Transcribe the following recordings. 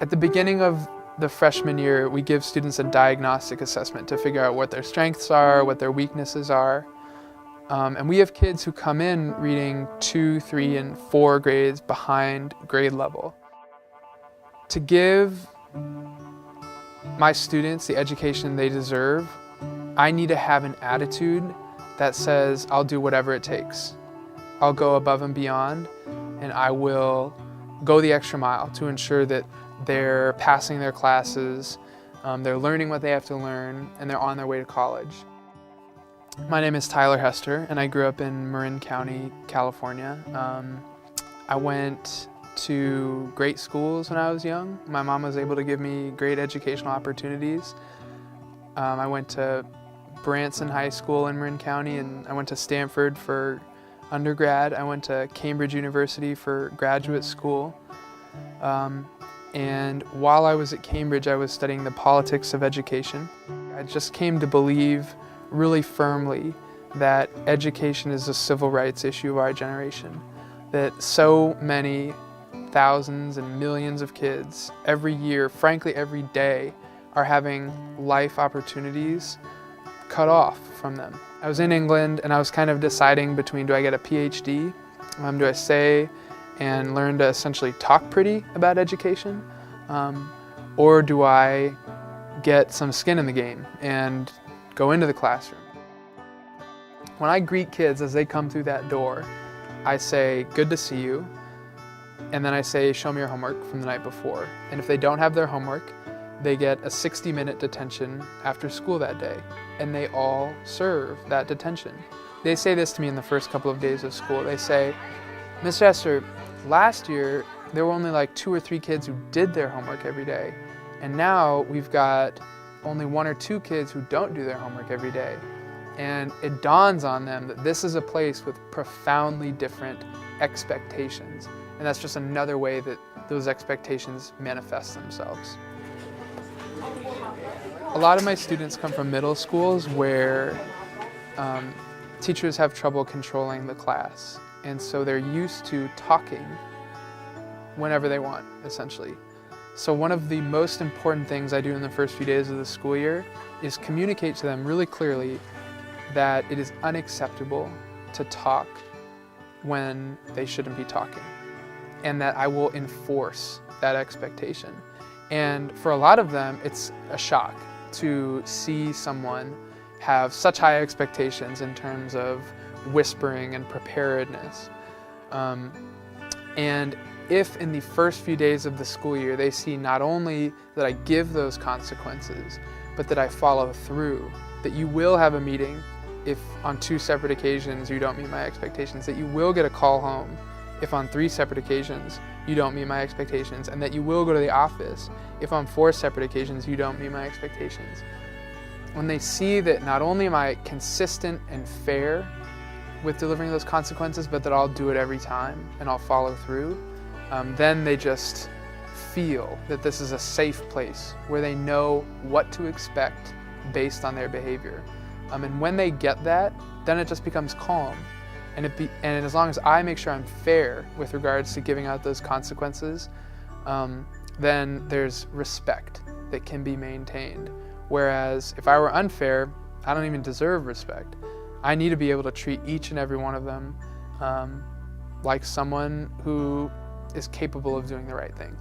At the beginning of the freshman year, we give students a diagnostic assessment to figure out what their strengths are, what their weaknesses are. And we have kids who come in reading 2, 3, and 4 grades behind grade level. To give my students the education they deserve, I need to have an attitude that says, I'll do whatever it takes. I'll go above and beyond, and I will go the extra mile to ensure that they're passing their classes, they're learning what they have to learn, and they're on their way to college. My name is Tyler Hester, and I grew up in Marin County, California. I went to great schools when I was young. My mom was able to give me great educational opportunities. I went to Branson High School in Marin County, and I went to Stanford for undergrad. I went to Cambridge University for graduate school. And while I was at Cambridge, I was studying the politics of education. I just came to believe really firmly that education is a civil rights issue of our generation, that so many thousands and millions of kids every year, frankly every day, are having life opportunities cut off from them. I was in England and I was kind of deciding between, do I get a PhD? Do I stay and learn to essentially talk pretty about education? Or do I get some skin in the game and go into the classroom? When I greet kids as they come through that door, I say, good to see you. And then I say, show me your homework from the night before. And if they don't have their homework, they get a 60-minute detention after school that day. And they all serve that detention. They say this to me in the first couple of days of school. They say, Mr. Hester, last year there were only like 2 or 3 kids who did their homework every day. And now we've got only 1 or 2 kids who don't do their homework every day. And it dawns on them that this is a place with profoundly different expectations. And that's just another way that those expectations manifest themselves. A lot of my students come from middle schools where teachers have trouble controlling the class. And so they're used to talking whenever they want, essentially. So one of the most important things I do in the first few days of the school year is communicate to them really clearly that it is unacceptable to talk when they shouldn't be talking, and that I will enforce that expectation. And for a lot of them, it's a shock to see someone have such high expectations in terms of whispering and preparedness. And if in the first few days of the school year they see not only that I give those consequences, but that I follow through, that you will have a meeting if on 2 separate occasions you don't meet my expectations, that you will get a call home if on 3 separate occasions you don't meet my expectations, and that you will go to the office if on 4 separate occasions you don't meet my expectations. When they see that not only am I consistent and fair with delivering those consequences, but that I'll do it every time and I'll follow through, then they just feel that this is a safe place where they know what to expect based on their behavior. And when they get that, then it just becomes calm. And as long as I make sure I'm fair with regards to giving out those consequences, then there's respect that can be maintained. Whereas if I were unfair, I don't even deserve respect. I need to be able to treat each and every one of them like someone who is capable of doing the right thing.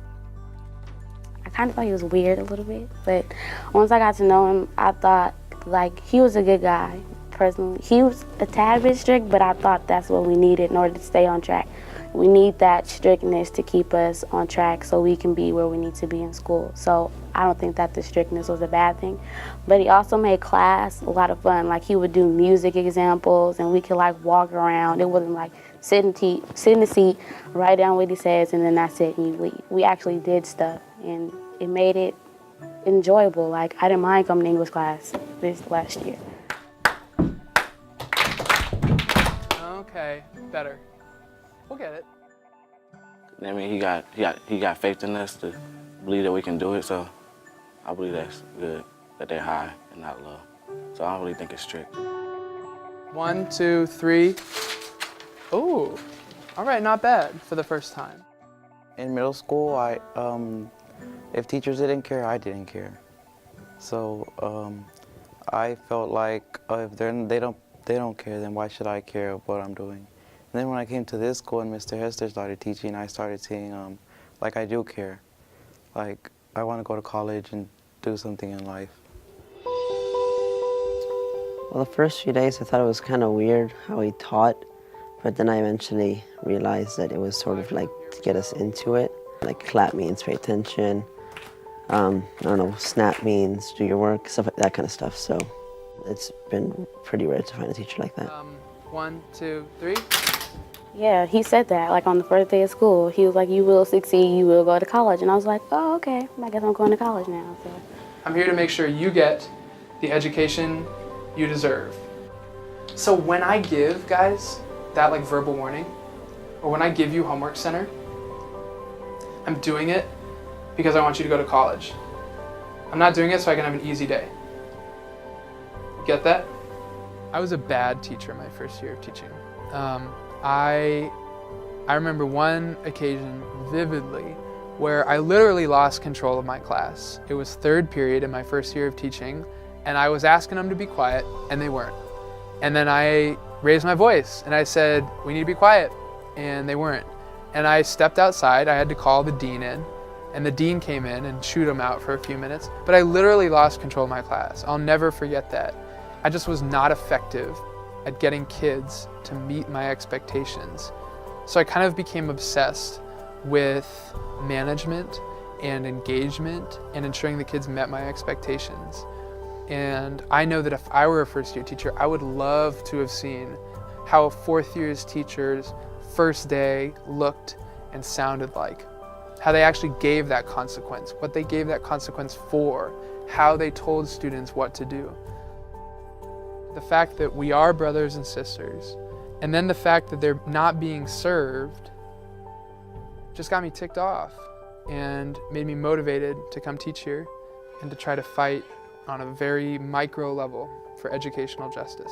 I kind of thought he was weird a little bit, but once I got to know him, I thought like he was a good guy. Personally, he was a tad bit strict, but I thought that's what we needed in order to stay on track. We need that strictness to keep us on track so we can be where we need to be in school. So I don't think that the strictness was a bad thing. But he also made class a lot of fun. Like he would do music examples and we could like walk around. It wasn't like sit in the seat, write down what he says, and then that's it and you leave. We actually did stuff and it made it enjoyable. Like I didn't mind coming to English class this last year. Okay, better. We'll get it. I mean, he got faith in us to believe that we can do it, so I believe that's good, that they're high and not low. So I don't really think it's strict. 1, 2, 3. Ooh, All right, not bad for the first time. In middle school, if teachers didn't care, I didn't care. So I felt like if they don't care, then why should I care what I'm doing? And then when I came to this school and Mr. Hester started teaching, I started seeing like I do care. Like I want to go to college and do something in life. Well, the first few days I thought it was kind of weird how he taught, but then I eventually realized that it was sort of like to get us into it. Like clap means pay attention, I don't know, snap means do your work, stuff like that kind of stuff. So it's been pretty rare to find a teacher like that. 1, 2, 3. Yeah, he said that, like on the first day of school. He was like, you will succeed, you will go to college. And I was like, oh, okay, I guess I'm going to college now. So. I'm here to make sure you get the education you deserve. So when I give, guys, that like verbal warning, or when I give you homework center, I'm doing it because I want you to go to college. I'm not doing it so I can have an easy day. Get that? I was a bad teacher my first year of teaching. I remember one occasion vividly where I literally lost control of my class. It was third period in my first year of teaching, and I was asking them to be quiet, and they weren't. And then I raised my voice, and I said, we need to be quiet, and they weren't. And I stepped outside. I had to call the dean in, and the dean came in and chewed them out for a few minutes. But I literally lost control of my class. I'll never forget that. I just was not effective at getting kids to meet my expectations. So I kind of became obsessed with management and engagement and ensuring the kids met my expectations. And I know that if I were a first year teacher, I would love to have seen how a fourth year's teacher's first day looked and sounded like, how they actually gave that consequence, what they gave that consequence for, how they told students what to do. The fact that we are brothers and sisters, and then the fact that they're not being served just got me ticked off and made me motivated to come teach here and to try to fight on a very micro level for educational justice.